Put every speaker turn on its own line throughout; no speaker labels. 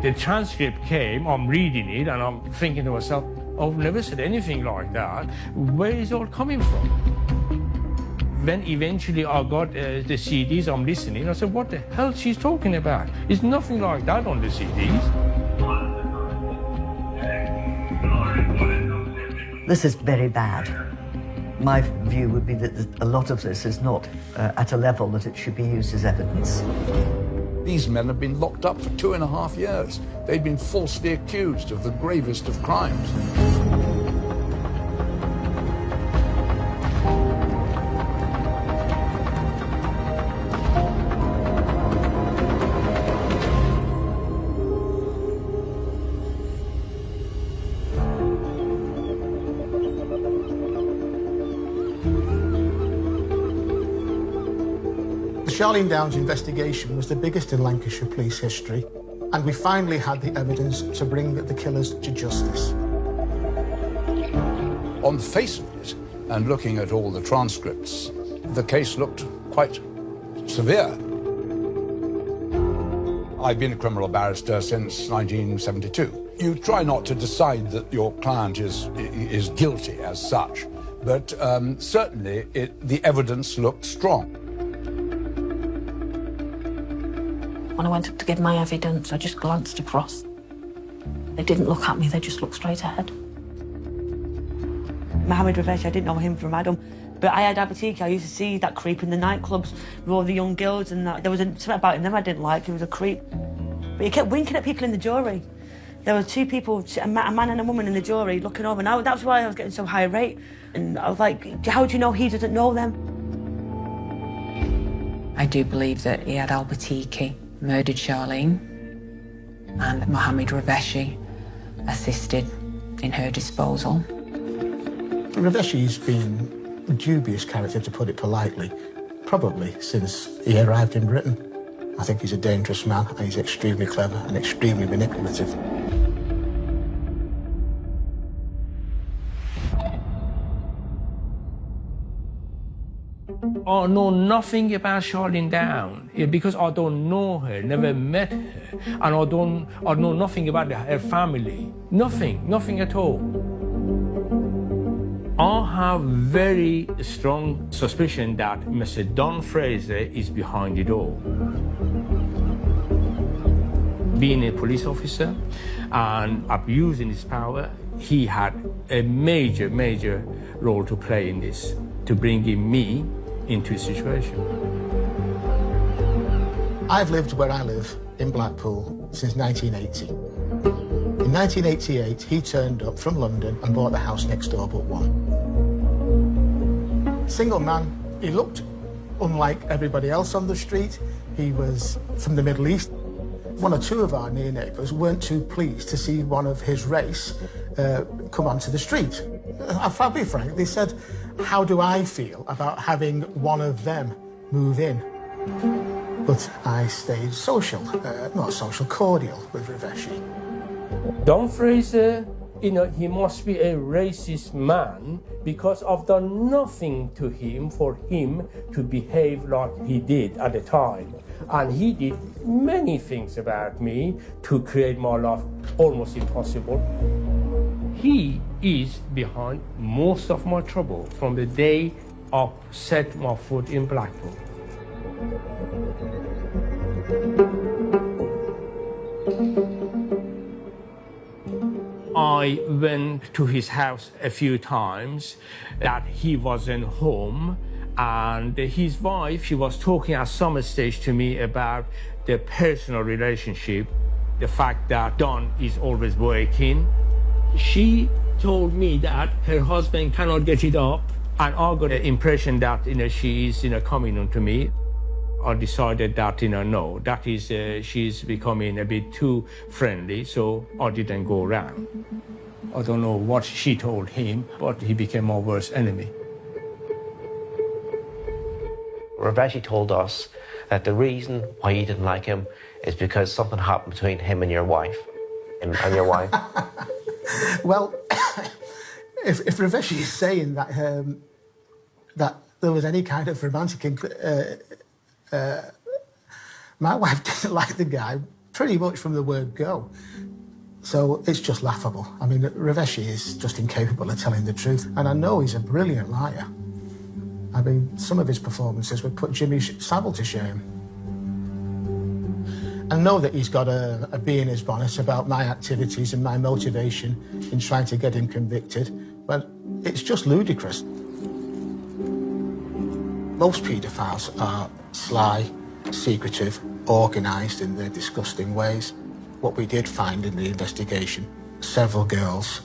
The transcript came, I'm reading it, and I'm thinking to myself, I've never said anything like that. Where is it all coming from? When eventually I got the CDs, I'm listening, I said, what the hell she's talking about? There's nothing like that on the CDs.
This is very bad. My view would be that a lot of this is not at a level that it should be used as evidence.
These men have been locked up for 2.5 years. They've been falsely accused of the gravest of crimes.
The Charlene Downs investigation was the biggest in Lancashire police history, and we finally had the evidence to bring the killers to justice.
On the face of it, and looking at all the transcripts, the case looked quite severe. I've been a criminal barrister since 1972. You try not to decide that your client is guilty as such, but certainly the evidence looked strong.
When I went up to give my evidence, I just glanced across. They didn't look at me, they just looked straight ahead.
Mohammed Ravesh, I didn't know him from Adam, but I had Abatiki. I used to see that creep in the nightclubs with all the young girls, and that. There was something about him I didn't like. He was a creep. But he kept winking at people in the jury. There were two people, a man and a woman in the jury, looking over, and that's why I was getting so high rate. And I was like, how do you know he doesn't know them?
I do believe that Iyad al-Batiki murdered Charlene, and Mohammed Raveshi assisted in her disposal.
Raveshi's been a dubious character, to put it politely, probably since he arrived in Britain. I think he's a dangerous man, and he's extremely clever and extremely manipulative.
I know nothing about Charlene Down because I don't know her, never met her, and I know nothing about her family. Nothing at all. I have very strong suspicion that Mr. Don Fraser is behind it all. Being a police officer and abusing his power, he had a major role to play in this, to bring me into a situation.
I've lived where I live, in Blackpool, since 1980. In 1988, he turned up from London and bought the house next door but one. Single man, he looked unlike everybody else on the street. He was from the Middle East. One or two of our near neighbours weren't too pleased to see one of his race come onto the street. I'll be frank, they said, how do I feel about having one of them move in? But I stayed social, not social, cordial with Raveshi.
Don Fraser, he must be a racist man because I've done nothing to him for him to behave like he did at the time. And he did many things about me to create my life almost impossible. He is behind most of my trouble from the day I set my foot in Blackpool. I went to his house a few times that he wasn't home, and his wife, she was talking at some stage to me about the personal relationship, the fact that Don is always working. She told me that her husband cannot get it up, and I got the impression that she is coming on to me. I decided that no, that is she's becoming a bit too friendly, so I didn't go around. I don't know what she told him, but he became my worst enemy.
Raveshi told us that the reason why you didn't like him is because something happened between him and your wife. And your wife.
Well, if Raveshi is saying that that there was any kind of romantic, my wife didn't like the guy pretty much from the word go. So it's just laughable. I mean, Raveshi is just incapable of telling the truth. And I know he's a brilliant liar. I mean, some of his performances would put Jimmy Savile to shame. I know that he's got a bee in his bonnet about my activities and my motivation in trying to get him convicted, but it's just ludicrous. Most paedophiles are sly, secretive, organised in their disgusting ways. What we did find in the investigation, several girls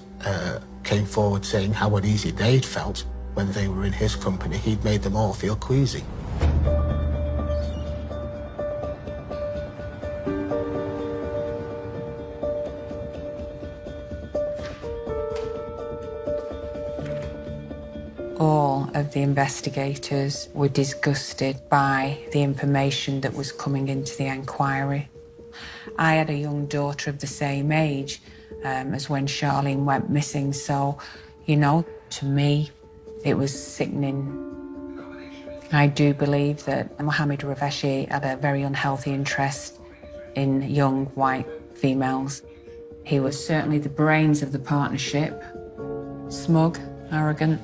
came forward saying how uneasy they'd felt when they were in his company. He'd made them all feel queasy.
All of the investigators were disgusted by the information that was coming into the inquiry. I had a young daughter of the same age as when Charlene went missing, so, you know, to me, it was sickening. I do believe that Mohammed Raveshi had a very unhealthy interest in young white females. He was certainly the brains of the partnership, smug, arrogant,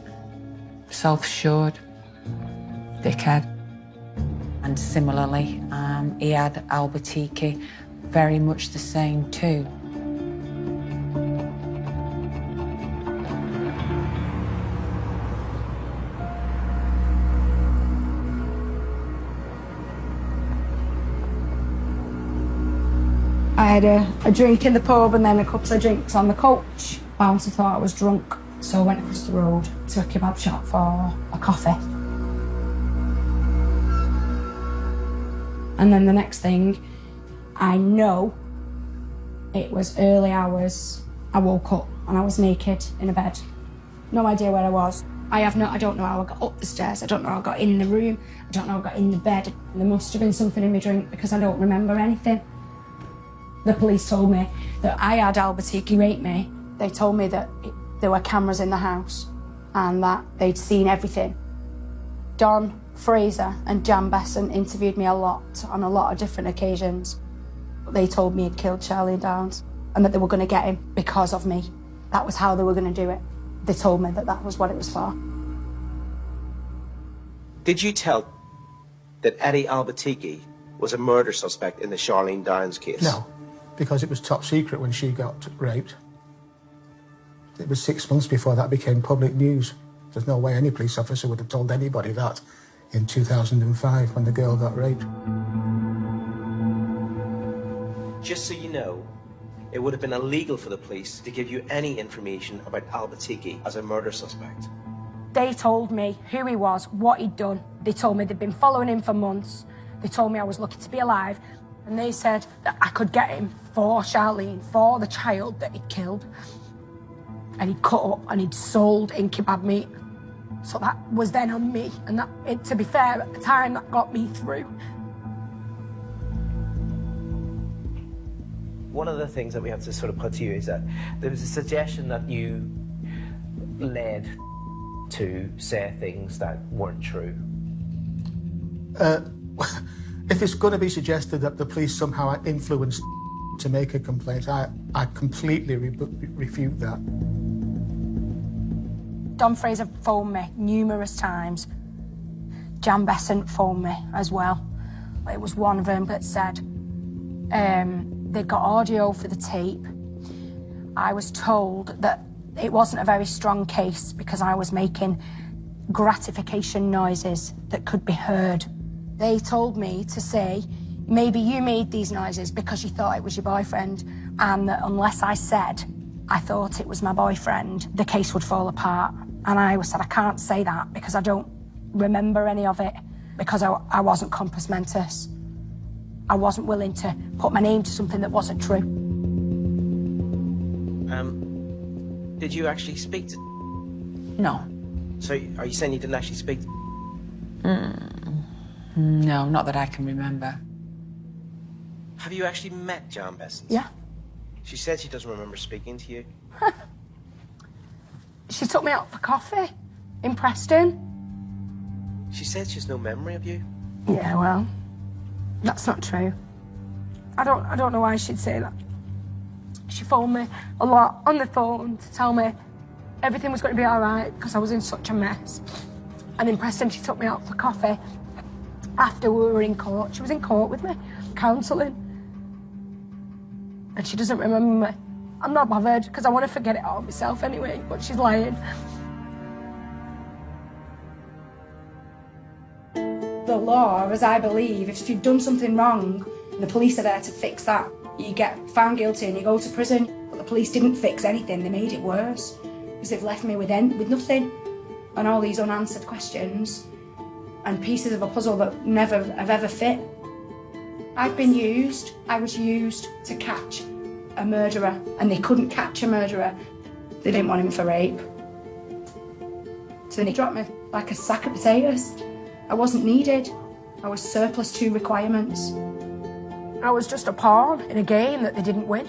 self-assured, dickhead. And similarly, he had Albertiki, very much the same too.
I had a drink in the pub and then a couple of drinks on the coach. Bouncer thought I was drunk, so I went across the road to a kebab shop for a coffee. And then the next thing, I know it was early hours. I woke up and I was naked in a bed. No idea where I was. I don't know how I got up the stairs. I don't know how I got in the room. I don't know how I got in the bed. There must have been something in my drink because I don't remember anything. The police told me that I had Albertiki rape me. They told me that there were cameras in the house and that they'd seen everything. Don Fraser and Jan Besson interviewed me a lot on a lot of different occasions. They told me he'd killed Charlene Downs and that they were going to get him because of me. That was how they were going to do it. They told me that that was what it was for.
Did you tell that Eddie Albertiki was a murder suspect in the Charlene Downs case?
No, because it was top secret when she got raped. It was 6 months before that became public news. There's no way any police officer would have told anybody that in 2005 when the girl got raped.
Just so you know, it would have been illegal for the police to give you any information about Albertiki as a murder suspect.
They told me who he was, what he'd done. They told me they'd been following him for months. They told me I was lucky to be alive. And they said that I could get him for Charlene, for the child that he'd killed. And he'd cut up and he'd sold in kebab meat. So that was then on me. And that, to be fair, at the time, that got me through.
One of the things that we have to sort of put to you is that there was a suggestion that you led to say things that weren't true.
If it's going to be suggested that the police somehow influenced to make a complaint, I completely refute that.
Don Fraser phoned me numerous times. Jan Besson phoned me as well. It was one of them that said they'd got audio for the tape. I was told that it wasn't a very strong case because I was making gratification noises that could be heard. They told me to say, maybe you made these noises because you thought it was your boyfriend, and that unless I said I thought it was my boyfriend, the case would fall apart. And I said, I can't say that because I don't remember any of it, because I wasn't compos mentis. I wasn't willing to put my name to something that wasn't true.
Did you actually speak to...
No.
So are you saying you didn't actually speak to...
No, not that I can remember.
Have you actually met Jan Besson?
Yeah.
She said she doesn't remember speaking to you.
She took me out for coffee in Preston.
She said she has no memory of you.
Yeah, well, that's not true. I don't know why she'd say that. She phoned me a lot on the phone to tell me everything was going to be all right because I was in such a mess. And in Preston, she took me out for coffee after we were in court. She was in court with me, counselling. And she doesn't remember me. I'm not bothered because I want to forget it all myself anyway, but she's lying.
The law, as I believe, if you've done something wrong, the police are there to fix that. You get found guilty and you go to prison, but the police didn't fix anything, they made it worse. Because they've left me with nothing, and all these unanswered questions, and pieces of a puzzle that never have ever fit. I've been used, I was used to catch a murderer, and they couldn't catch a murderer. They didn't want him for rape. So then he dropped me like a sack of potatoes. I wasn't needed, I was surplus to requirements.
I was just a pawn in a game that they didn't win.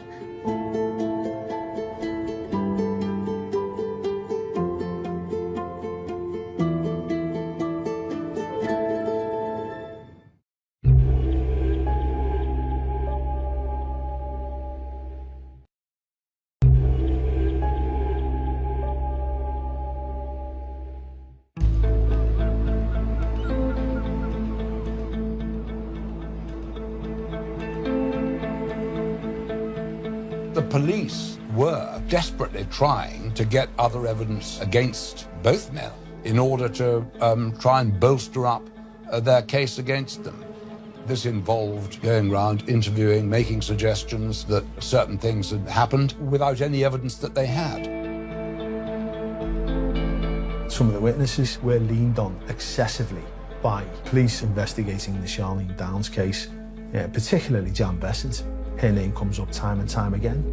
The police were desperately trying to get other evidence against both men in order to try and bolster up their case against them. This involved going around interviewing, making suggestions that certain things had happened without any evidence that they had.
Some of the witnesses were leaned on excessively by police investigating the Charlene Downs case, particularly Jan Bessent. Her name comes up time and time again.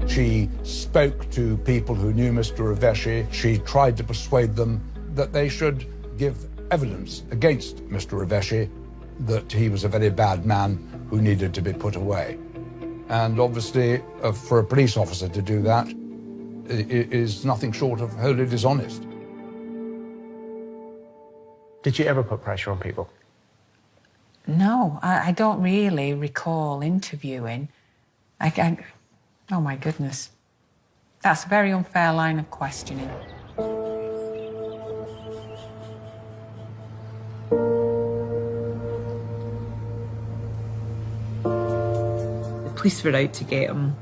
She spoke to people who knew Mr. Raveshi. She tried to persuade them that they should give evidence against Mr. Raveshi, that he was a very bad man who needed to be put away. And obviously, for a police officer to do that is nothing short of wholly dishonest.
Did you ever put pressure on people?
No, I don't really recall interviewing. Oh my goodness. That's a very unfair line of questioning.
The police were out to get him.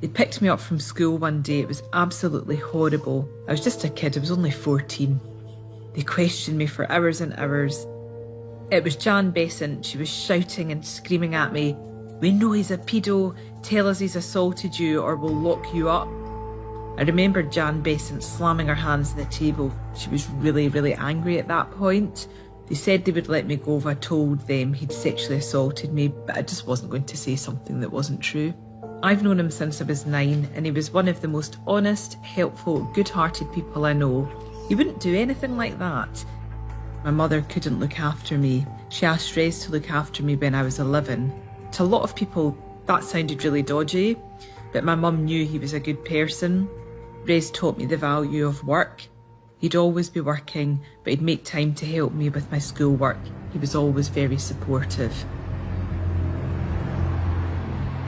They picked me up from school one day. It was absolutely horrible. I was just a kid, I was only 14. They questioned me for hours and hours. It was Jan Bessent. She was shouting and screaming at me, "We know he's a pedo, tell us he's assaulted you or we'll lock you up." I remember Jan Bessent slamming her hands on the table. She was really, really angry at that point. They said they would let me go if I told them he'd sexually assaulted me, but I just wasn't going to say something that wasn't true. I've known him since I was 9, and he was one of the most honest, helpful, good-hearted people I know. He wouldn't do anything like that. My mother couldn't look after me. She asked Rez to look after me when I was 11. To a lot of people, that sounded really dodgy, but my mum knew he was a good person. Rez taught me the value of work. He'd always be working, but he'd make time to help me with my schoolwork. He was always very supportive.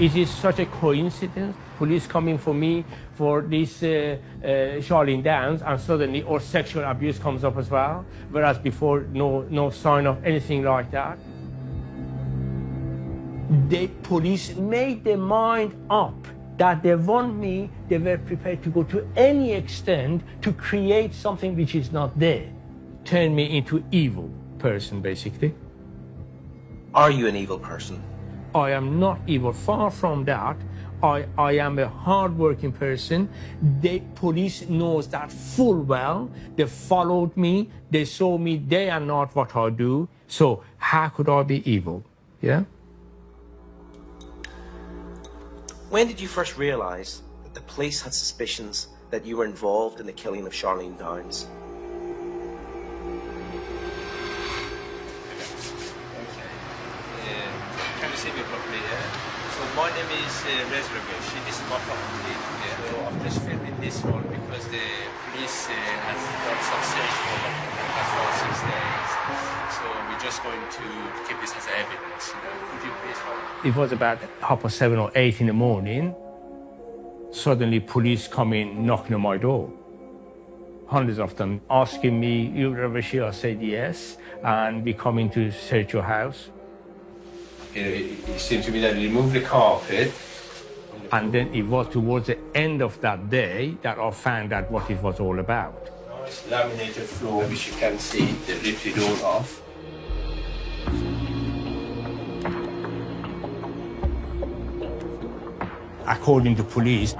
It is such a coincidence, police coming for me for this Charlene Downs, and suddenly or sexual abuse comes up as well, whereas before no sign of anything like that. The police made their mind up that they want me, they were prepared to go to any extent to create something which is not there. Turn me into evil person, basically.
Are you an evil person?
I am not evil, far from that. I am a hard-working person. The police knows that full well. They followed me, they saw me, they are not what I do. So how could I be evil, yeah?
When did you first realize that the police had suspicions that you were involved in the killing of Charlene Downs?
Can you see me properly, yeah? So my name is Rez Raveshi. This is my property. Yeah. So I'm just filming this one because the police has done some search for the past 6 days. So we're just going to keep this as evidence. Could you please follow?
It was about 7:30 or 8 in the morning. Suddenly, police come in, knocking on my door. Hundreds of them asking me, "You Raveshi?" I said yes, and we coming to search your house.
It seemed to me that he removed the carpet.
And then it was towards the end of that day that I found out what it was all about.
Nice laminated floor, which you can see, they ripped it all off.
According to police,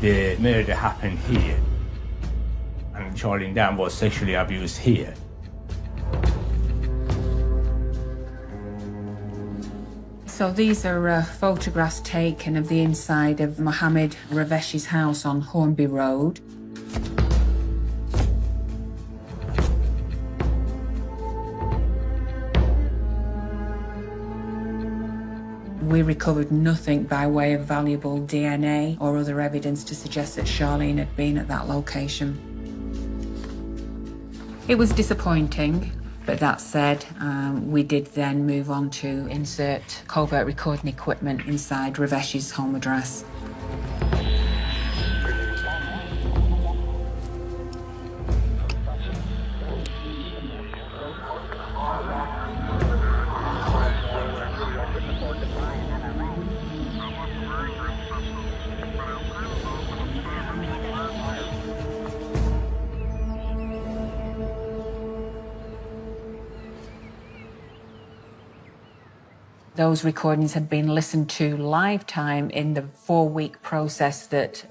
the murder happened here, and Charlene Dan was sexually abused here.
So these are photographs taken of the inside of Mohammed Raveshi's house on Hornby Road. We recovered nothing by way of valuable DNA or other evidence to suggest that Charlene had been at that location. It was disappointing, but that said, we did then move on to insert covert recording equipment inside Raveshi's home address. Those recordings had been listened to live time in the 4-week process that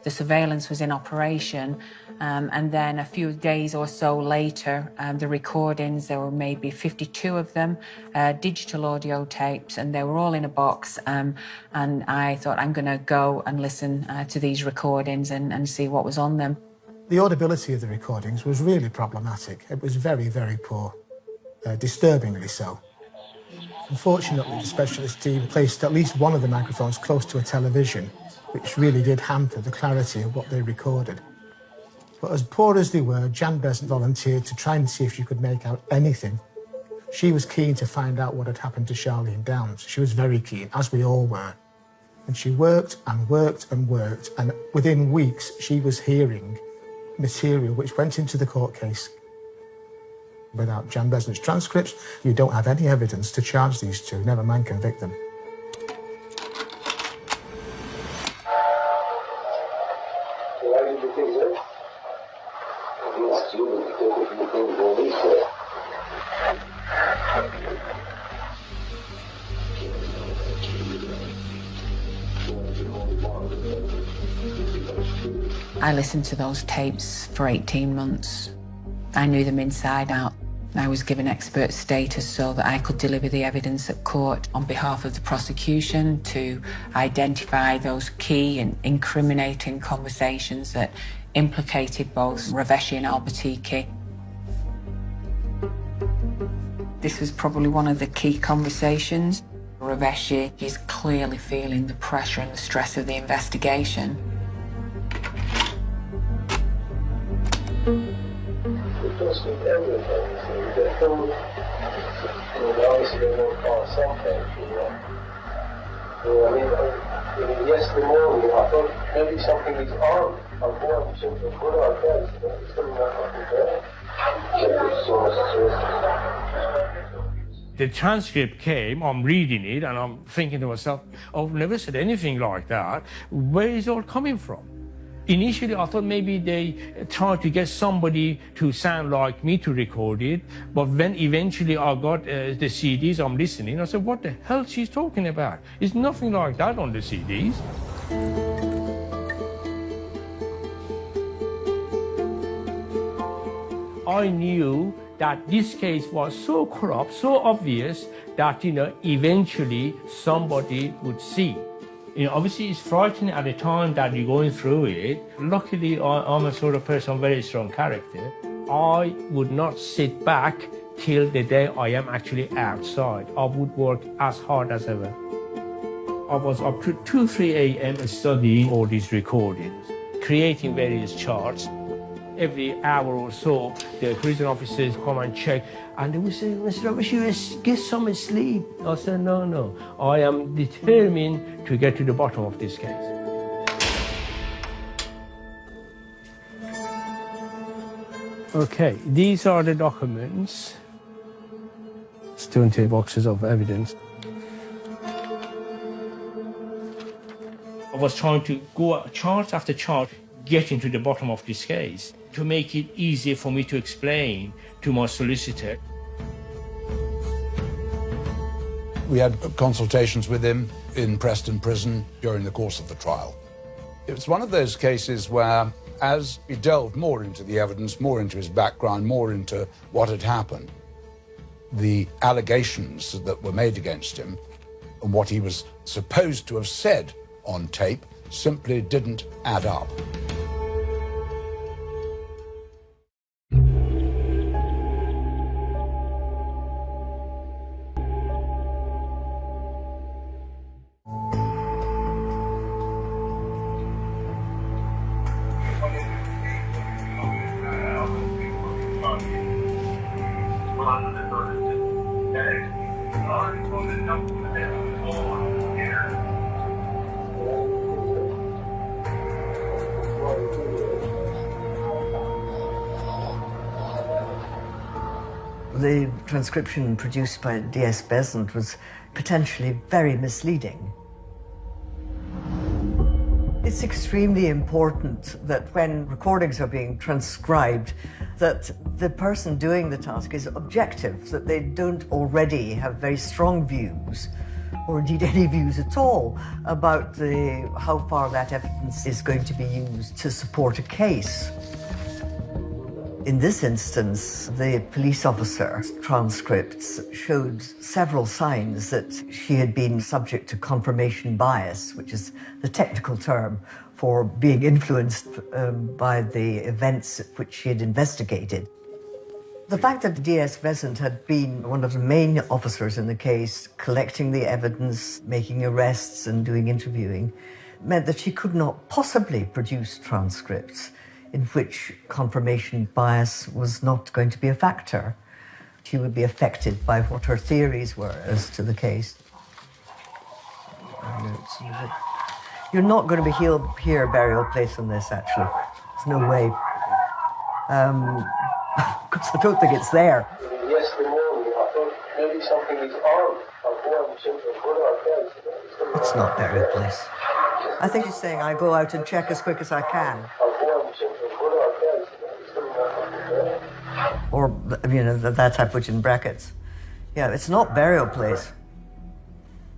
the surveillance was in operation. And then a few days or so later, the recordings, there were maybe 52 of them, digital audio tapes, and they were all in a box. And I thought, I'm going to go and listen to these recordings and see what was on them.
The audibility of the recordings was really problematic. It was very, very poor, disturbingly so. Unfortunately, the specialist team placed at least one of the microphones close to a television, which really did hamper the clarity of what they recorded. But as poor as they were, Jan Besant volunteered to try and see if she could make out anything. She was keen to find out what had happened to Charlene Downs. She was very keen, as we all were. And she worked and worked and worked, and within weeks she was hearing material which went into the court case. Without Jan Besant's transcripts, you don't have any evidence to charge these two, never mind convict them.
I listened to those tapes for 18 months. I knew them inside out. I was given expert status so that I could deliver the evidence at court on behalf of the prosecution to identify those key and incriminating conversations that implicated both Raveshi and Albertiki. This was probably one of the key conversations. Raveshi is clearly feeling the pressure and the stress of the investigation.
Just with everything, so the food, obviously they won't call something, So, I mean, yesterday morning, I thought maybe something is on. I'm going to something good on that. It's something not happening.
The transcript came, I'm reading it, and I'm thinking to myself, I've never said anything like that. Where is it all coming from? Initially, I thought maybe they tried to get somebody to sound like me to record it, but when eventually I got the CDs, I'm listening, I said, what the hell she's talking about? There's nothing like that on the CDs. I knew that this case was so corrupt, so obvious, that, eventually somebody would see. Obviously it's frightening at the time that you're going through it. Luckily, I'm a sort of person, very strong character. I would not sit back till the day I am actually outside. I would work as hard as ever. I was up to 2, 3 a.m. studying all these recordings, creating various charts. Every hour or so, the prison officers come and check, and they will say, Mr. Roberts, you get some sleep. I said, no. I am determined to get to the bottom of this case. Okay, these are the documents. It's 20 boxes of evidence. I was trying to go charge after charge, get into the bottom of this case to make it easier for me to explain to my solicitor.
We had consultations with him in Preston Prison during the course of the trial. It was one of those cases where, as he delved more into the evidence, more into his background, more into what had happened, the allegations that were made against him and what he was supposed to have said on tape simply didn't add up.
The transcription produced by D.S. Besant was potentially very misleading. It's extremely important that when recordings are being transcribed, that the person doing the task is objective, that they don't already have very strong views, or indeed any views at all, about how far that evidence is going to be used to support a case. In this instance, the police officer's transcripts showed several signs that she had been subject to confirmation bias, which is the technical term for being influenced by the events which she had investigated. The fact that D.S. Besant had been one of the main officers in the case, collecting the evidence, making arrests and doing interviewing, meant that she could not possibly produce transcripts in which confirmation bias was not going to be a factor. She would be affected by what her theories were as to the case. You're not going to be here burial place on this, actually. There's no way. Because I don't think it's there.
Yesterday morning, I thought maybe something is on.
It's not burial place. I think he's saying I go out and check as quick as I can. Or, that's I put in brackets. Yeah, it's not burial place.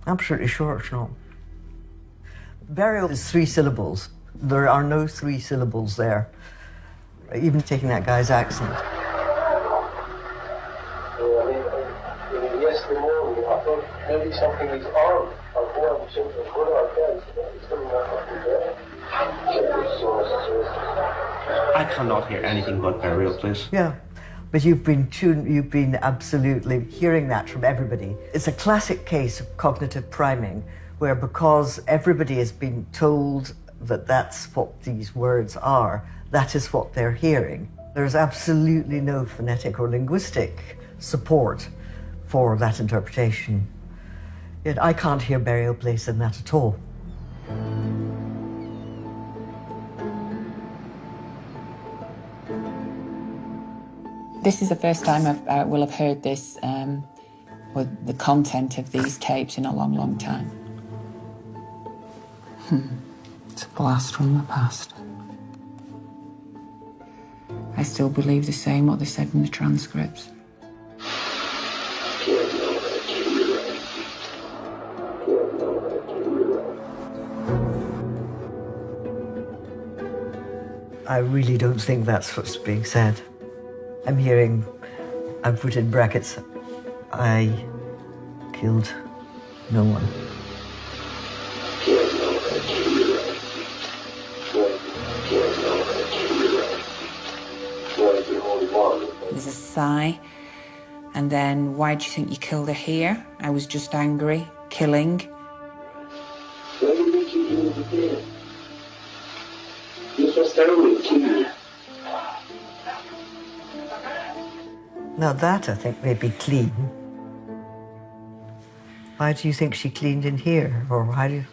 I'm pretty sure it's not. Burial is 3 syllables. There are no 3 syllables there, even taking that guy's accent.
Yesterday morning, I thought maybe something is on.
I cannot hear anything but burial place.
Yeah. But you've been absolutely hearing that from everybody. It's a classic case of cognitive priming, where because everybody has been told that that's what these words are, that is what they're hearing. There's absolutely no phonetic or linguistic support for that interpretation. Yet I can't hear burial place in that at all.
This is the first time I will have heard this, with the content of these tapes in a long, long time. It's a blast from the past. I still believe the same what they said in the transcripts.
I really don't think that's what's being said. I'm hearing, I've put in brackets, I killed no one.
There's a sigh, and then, why do you think you killed her here? I was just angry, killing.
Why did you do it again? You just angry, killing.
Now that, I think, may be clean. Why do you think she cleaned in here? Or why do you...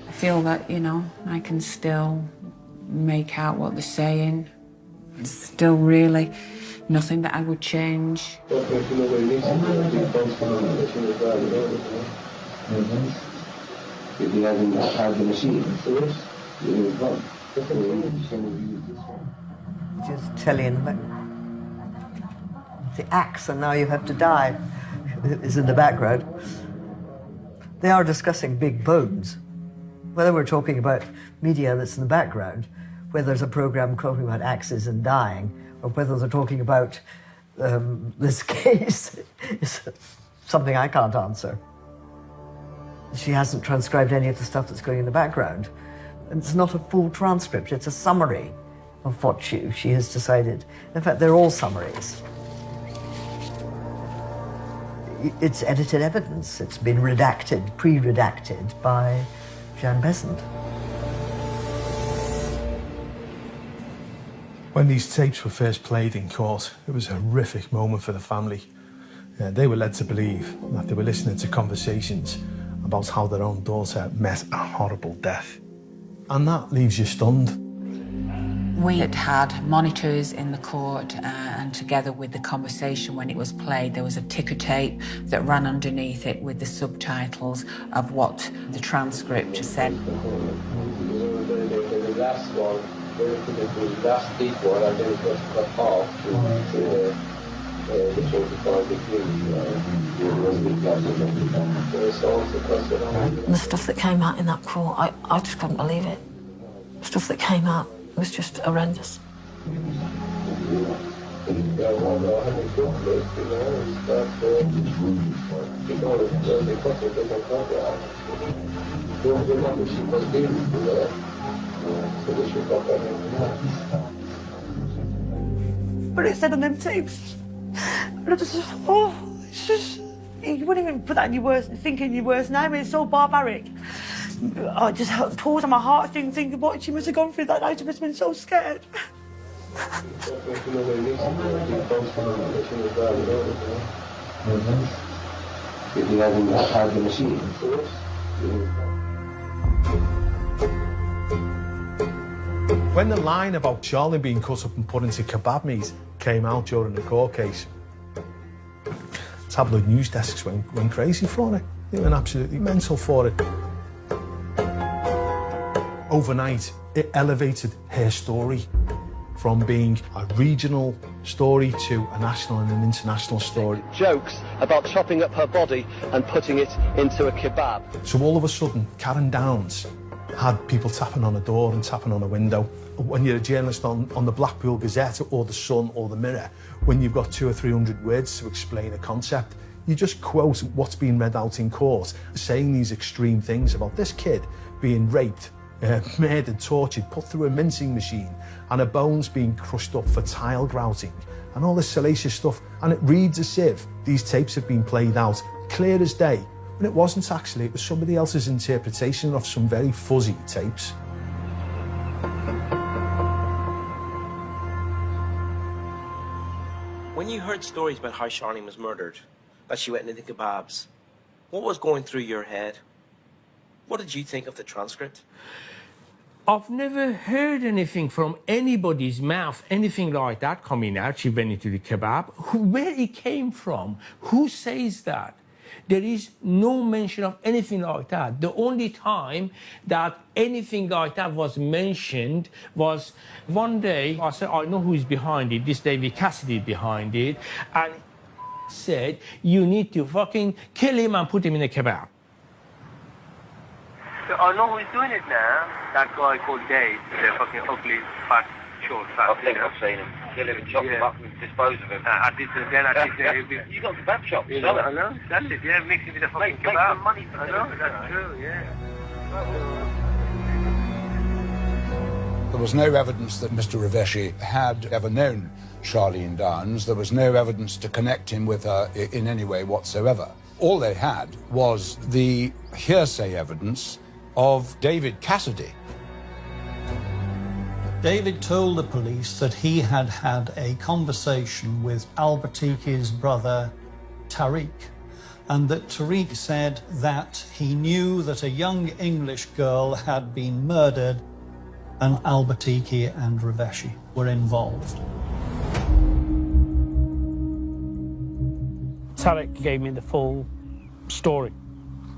I feel that, you know, I can still make out what they're saying. There's still really nothing that I would change.
Just telling them the axe and now you have to die is in the background. They are discussing big bones. Whether we're talking about media that's in the background, whether there's a program talking about axes and dying, or whether they're talking about this case is something I can't answer. She hasn't transcribed any of the stuff that's going in the background. And it's not a full transcript, it's a summary of what she has decided. In fact, they're all summaries. It's edited evidence. It's been redacted, pre-redacted by Jan Besant.
When these tapes were first played in court, it was a horrific moment for the family. They were led to believe that they were listening to conversations about how their own daughter met a horrible death. And that leaves you stunned.
We had monitors in the court and together with the conversation when it was played, there was a ticker tape that ran underneath it with the subtitles of what the transcript said.
The last one, the last big one, and then it was cut off which was
And the stuff that came out in that court, I just couldn't believe it. The stuff that came out was just horrendous.
But it said on them tapes, and I just, it's just, you wouldn't even put that in your worst, think in your worst nightmare. It's so barbaric. I just pulls on my heart thinking what she must have gone through that night. She must have been so scared.
When the line about Charlene being cut up and put into kebab meat came out during the court case, tabloid news desks went crazy for it. They went absolutely mental for it. Overnight, it elevated her story from being a regional story to a national and an international story.
Jokes about chopping up her body and putting it into a kebab.
So all of a sudden, Karen Downs had people tapping on a door and tapping on a window. When you're a journalist on the Blackpool Gazette or the Sun or the Mirror, when you've got 200 or 300 words to explain a concept, you just quote what's being read out in court, saying these extreme things about this kid being raped, murdered, tortured, put through a mincing machine, and her bones being crushed up for tile grouting, and all this salacious stuff. And it reads as if these tapes have been played out clear as day, when it wasn't actually. It was somebody else's interpretation of some very fuzzy tapes.
When you heard stories about how Charlene was murdered, that she went into the kebabs, what was going through your head? What did you think of the transcript?
I've never heard anything from anybody's mouth, anything like that coming out. She went into the kebab. Where it came from? Who says that? There is no mention of anything like that. The only time that anything like that was mentioned was one day I said, I know who is behind it. This David Cassidy behind it. And said, you need to fucking kill him and put him in a kebab.
So I know who's doing it now. That guy called Dave, the fucking ugly, fat, short, fat.
I think I've seen him. Kill him and chop him up and dispose of him.
I did it then. I did it.
You got kebab shop,
you
sell
know,
it.
I know. That's it. Yeah, mix it with a fucking kebab.
Make some money for
I know. That's true. Yeah.
There was no evidence that Mr. Raveshi had ever known Charlene Downs. There was no evidence to connect him with her in any way whatsoever. All they had was the hearsay evidence of David Cassidy,
David told the police that he had had a conversation with Al-Batiki's brother, Tariq, and that Tariq said that he knew that a young English girl had been murdered and Al-Batiki and Raveshi were involved.
Tariq gave me the full story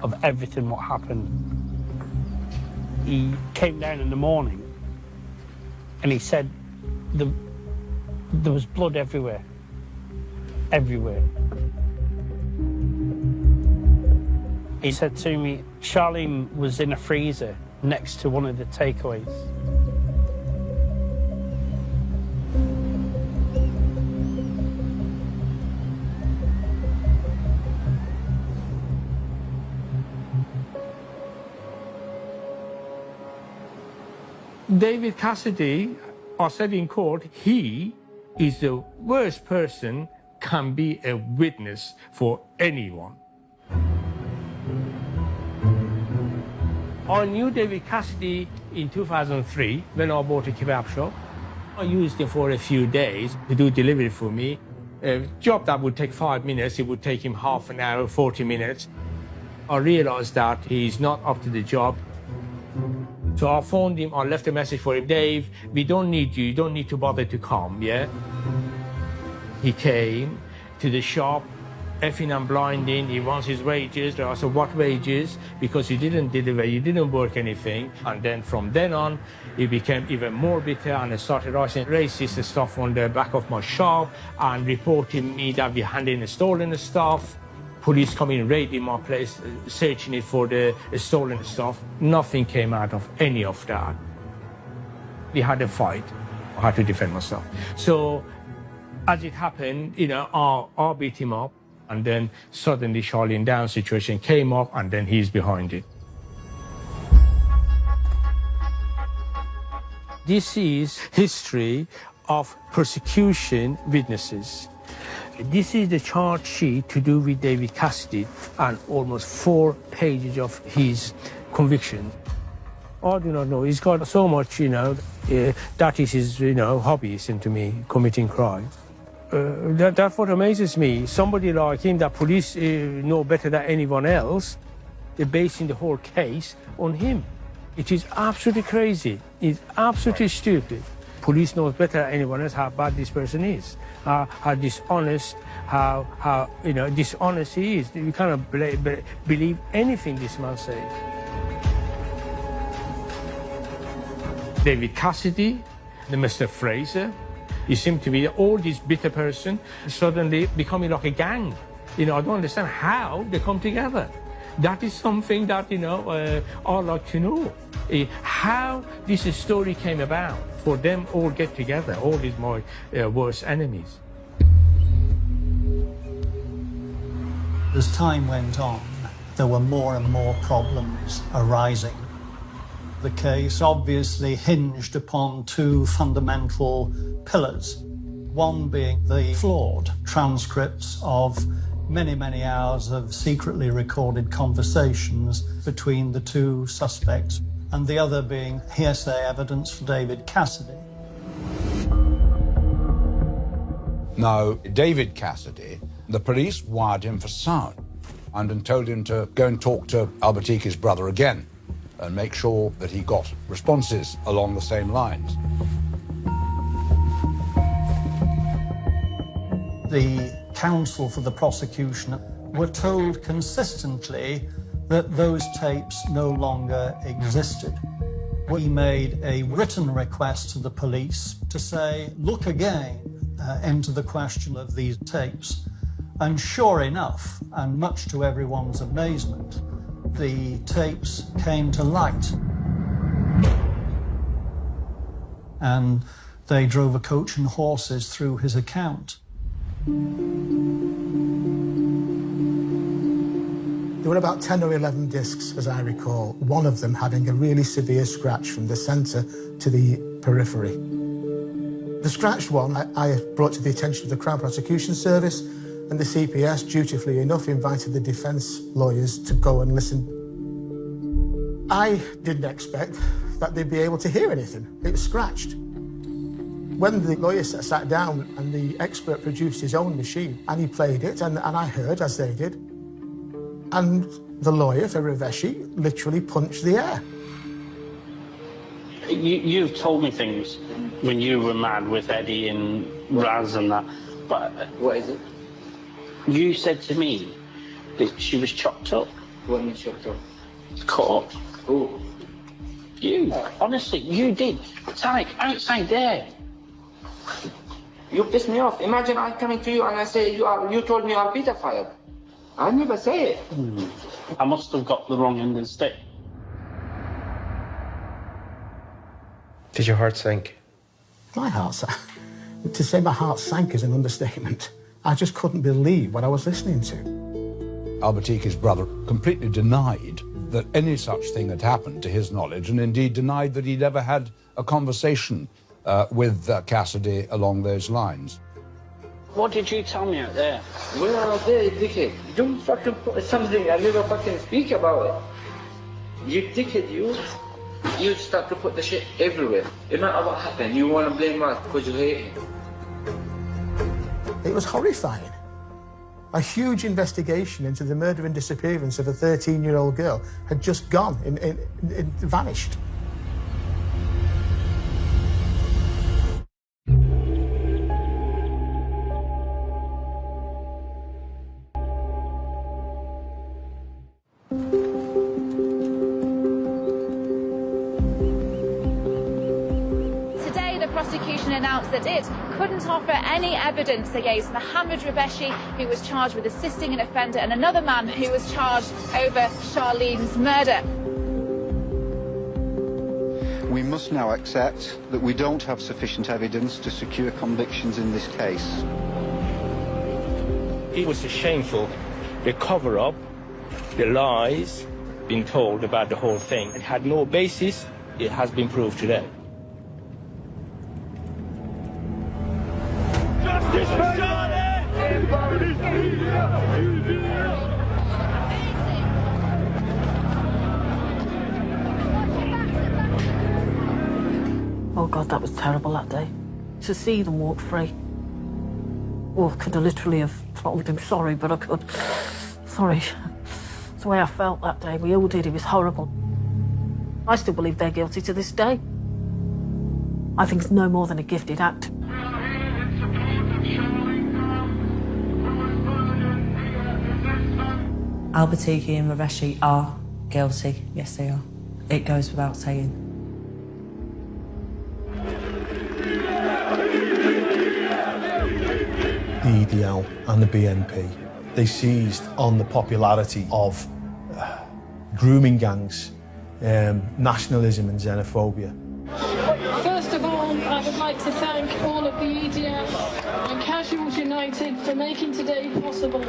of everything what happened. He came down in the morning and he said there was blood everywhere. Everywhere. He said to me, Charlene was in a freezer next to one of the takeaways.
David Cassidy, I said in court, he is the worst person can be a witness for anyone. I knew David Cassidy in 2003 when I bought a kebab shop. I used him for a few days to do delivery for me. A job that would take 5 minutes, it would take him half an hour, 40 minutes. I realized that he's not up to the job. So I phoned him, I left a message for him, Dave, we don't need you don't need to bother to come, yeah? He came to the shop, effing and blinding, he wants his wages. I said, what wages? Because he didn't deliver, he didn't work anything. And then from then on, he became even more bitter and started writing racist stuff on the back of my shop and reporting me that we handed in stolen stuff. Police come in, raiding my place, searching it for the stolen stuff. Nothing came out of any of that. We had a fight. I had to defend myself. So as it happened, you know, I beat him up, and then suddenly Charlene Down situation came up, and then he's behind it. This is history of persecution witnesses. This is the charge sheet to do with David Cassidy and almost 4 pages of his conviction. I do not know. He's got so much, you know, that is his, you know, hobby, it seems to me, committing crime. That's what amazes me. Somebody like him that police know better than anyone else, they're basing the whole case on him. It is absolutely crazy. It's absolutely stupid. Police knows better than anyone else how bad this person is, how dishonest, how you know, dishonest he is. You cannot believe anything this man says. David Cassidy, the Mr. Fraser, he seemed to be all this bitter person, suddenly becoming like a gang. You know, I don't understand how they come together. That is something that, you know, I'd like to know. How this story came about, for them all get together, all these my worst enemies.
As time went on, there were more and more problems arising. The case obviously hinged upon 2 fundamental pillars, one being the flawed transcripts of many, many hours of secretly recorded conversations between the 2 suspects, and the other being hearsay evidence for David Cassidy.
Now, David Cassidy, the police wired him for sound and then told him to go and talk to Al-Batiki's brother again and make sure that he got responses along the same lines.
The counsel for the prosecution were told consistently that those tapes no longer existed. We made a written request to the police to say, look again into the question of these tapes. And sure enough, and much to everyone's amazement, the tapes came to light. And they drove a coach and horses through his account.
There were about 10 or 11 discs, as I recall, one of them having a really severe scratch from the centre to the periphery. The scratched one I brought to the attention of the Crown Prosecution Service, and the CPS, dutifully enough, invited the defence lawyers to go and listen. I didn't expect that they'd be able to hear anything. It was scratched. When the lawyer sat down and the expert produced his own machine and he played it, and I heard, as they did, and the lawyer for Raveshi literally punched the air.
You've told me things when you were mad with Eddie and Raz and that, but...
What is it?
You said to me that she was chopped up.
What means chopped up?
Caught.
Who?
You. Honestly, you did. Tarek, outside there.
You pissed me off. Imagine I'm coming to you and I say, you told me I'm pedophile. I never say it.
I must have got the wrong end of the stick.
Did your heart sink?
My heart sank. To say my heart sank is an understatement. I just couldn't believe what I was listening to.
Albatiki's brother completely denied that any such thing had happened to his knowledge, and indeed denied that he'd ever had a conversation with Cassidy along those lines.
What did you tell me out there?
When I was there, dickhead, don't fucking put something I never fucking speak about it. You dickhead, you start to put the shit everywhere. No matter what happened, you want to blame us because you hate him.
It was horrifying. A huge investigation into the murder and disappearance of a 13-year-old girl had just gone, vanished.
Announced that it couldn't offer any evidence against Mohammed Raveshi, who was charged with assisting an offender, and another man who was charged over Charlene's murder.
We must now accept that we don't have sufficient evidence to secure convictions in this case.
It was shameful, the cover-up, the lies being told about the whole thing. It had no basis. It has been proved today.
Oh God, that was terrible that day. To see them walk free. Oh, I could have literally have told him sorry, but I could. Sorry. It's the way I felt that day. We all did. It was horrible. I still believe they're guilty to this day. I think it's no more than a gifted act.
Albatiki and Raveshi are guilty. Yes, they are. It goes without saying.
The EDL and the BNP, they seized on the popularity of grooming gangs, nationalism and xenophobia.
First of all, I would like to thank all of the EDL and Casuals United for making today possible.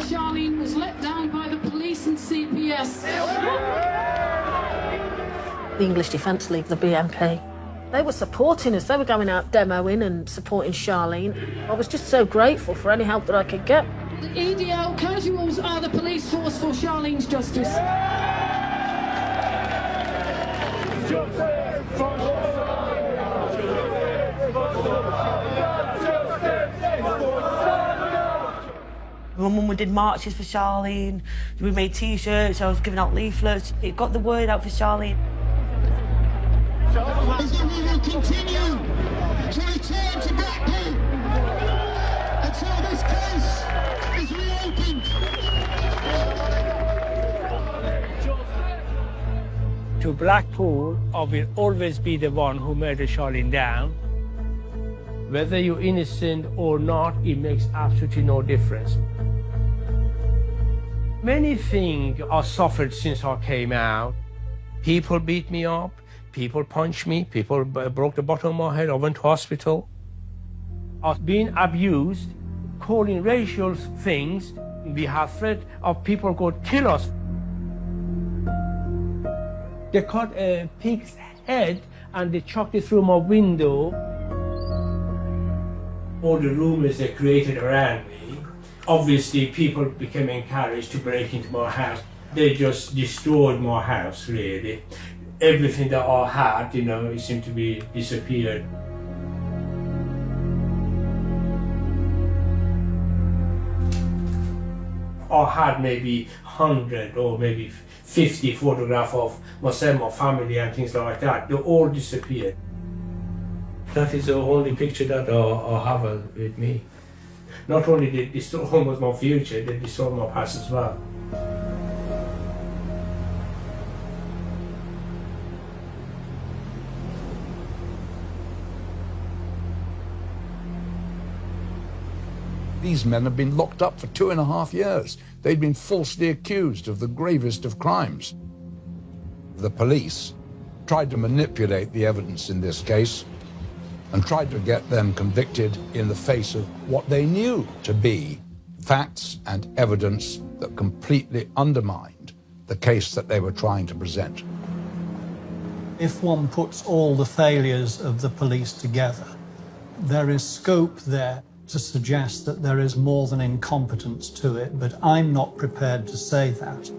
Charlene was let down by the police and CPS.
The English Defence League, the BNP, they were supporting us. They were going out demoing and supporting Charlene. I was just so grateful for any help that I could get.
The EDL Casuals are the police force for Charlene's justice.
My mum did marches for Charlene, we made T-shirts, I was giving out leaflets. It got the word out for Charlene.
Is that we will continue to return to Blackpool until this case is reopened.
To Blackpool, I will always be the one who murdered Charlene down. Whether you're innocent or not, it makes absolutely no difference. Many things I suffered since I came out. People beat me up, people punched me, people broke the bottom of my head, I went to hospital. I've been abused, calling racial things. We have threat of people going to kill us. They cut a pig's head and they chucked it through my window. All the rumors they created around me, obviously people became encouraged to break into my house. They just destroyed my house, really. Everything that I had, it seemed to be disappeared. I had maybe 100 or maybe 50 photographs of myself, my family and things like that. They all disappeared. That is the only picture that I have with me. Not only did they destroy almost my future, they destroyed my past as well.
These men have been locked up for 2.5 years. They'd been falsely accused of the gravest of crimes. The police tried to manipulate the evidence in this case and tried to get them convicted in the face of what they knew to be facts and evidence that completely undermined the case that they were trying to present.
If one puts all the failures of the police together, there is scope there to suggest that there is more than incompetence to it, but I'm not prepared to say that.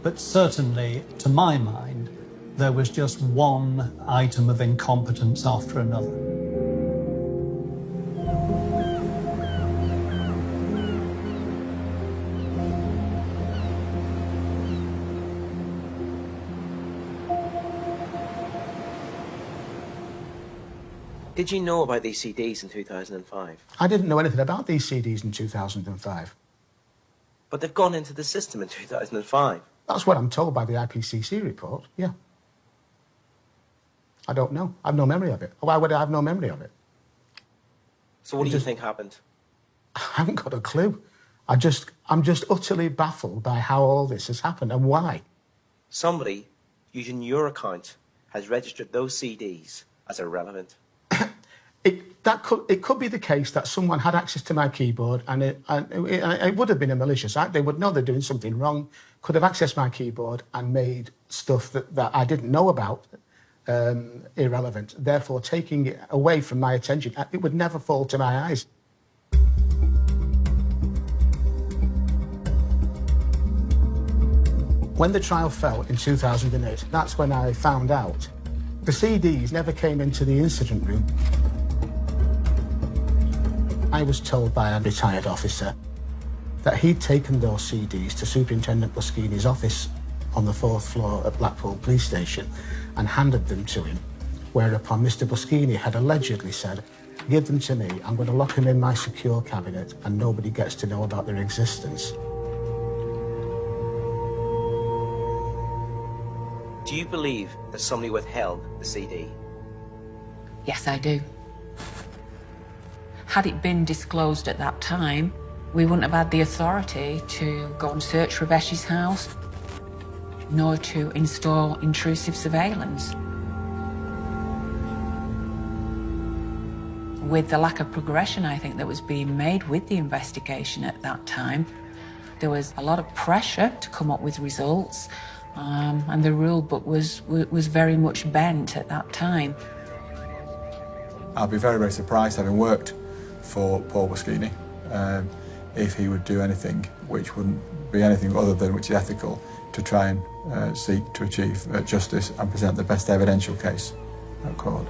But certainly, to my mind, there was just one item of incompetence after another.
Did you know about these CDs in 2005?
I didn't know anything about these CDs in 2005.
But they've gone into the system in 2005.
That's what I'm told by the IPCC report, yeah. I don't know. I've no memory of it. Why would I have no memory of it?
So what do you think happened?
I haven't got a clue. I'm just utterly baffled by how all this has happened and why.
Somebody, using your account, has registered those CDs as irrelevant.
It could be the case that someone had access to my keyboard and it would have been a malicious act. They would know they're doing something wrong, could have accessed my keyboard and made stuff that I didn't know about irrelevant, therefore taking it away from my attention. It would never fall to my eyes. When the trial fell in 2008, that's when I found out the CDs never came into the incident room. I was told by a retired officer that he'd taken those CDs to Superintendent Boschini's office on the 4th floor at Blackpool Police Station and handed them to him, whereupon Mr. Boschini had allegedly said, "Give them to me, I'm going to lock them in my secure cabinet and nobody gets to know about their existence."
Do you believe that somebody withheld the CD?
Yes, I do. Had it been disclosed at that time, we wouldn't have had the authority to go and search Rabeshi's house, nor to install intrusive surveillance. With the lack of progression, I think, that was being made with the investigation at that time, there was a lot of pressure to come up with results, and the rule book was very much bent at that time.
I'd be very, very surprised, having worked for Paul Boschini, if he would do anything which wouldn't be anything other than which is ethical to try and seek to achieve justice and present the best evidential case at court.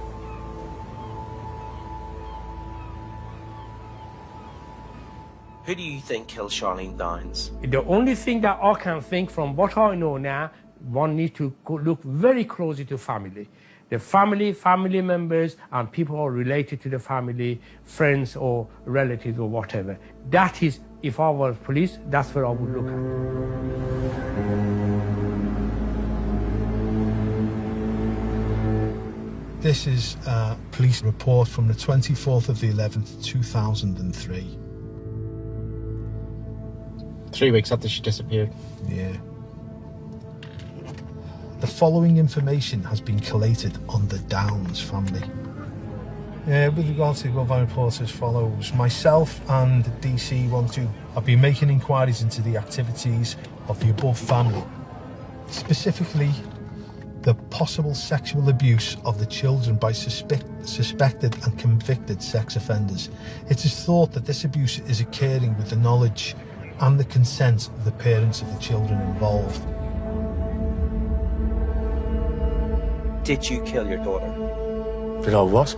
Who do you think killed Charlene Dines?
The only thing that I can think from what I know now, one needs to look very closely to family. The family members, and people who are related to the family, friends or relatives or whatever. That is, if I was police, that's where I would look at.
This is a police report from the 24th of the 11th, 2003.
3 weeks after she disappeared.
Yeah. The following information has been collated on the Downs family. With regard to the above report as follows. Myself and DC12 have been making inquiries into the activities of the above family, specifically the possible sexual abuse of the children by suspected and convicted sex offenders. It is thought that this abuse is occurring with the knowledge and the consent of the parents of the children involved.
Did you kill your daughter?
Did I what?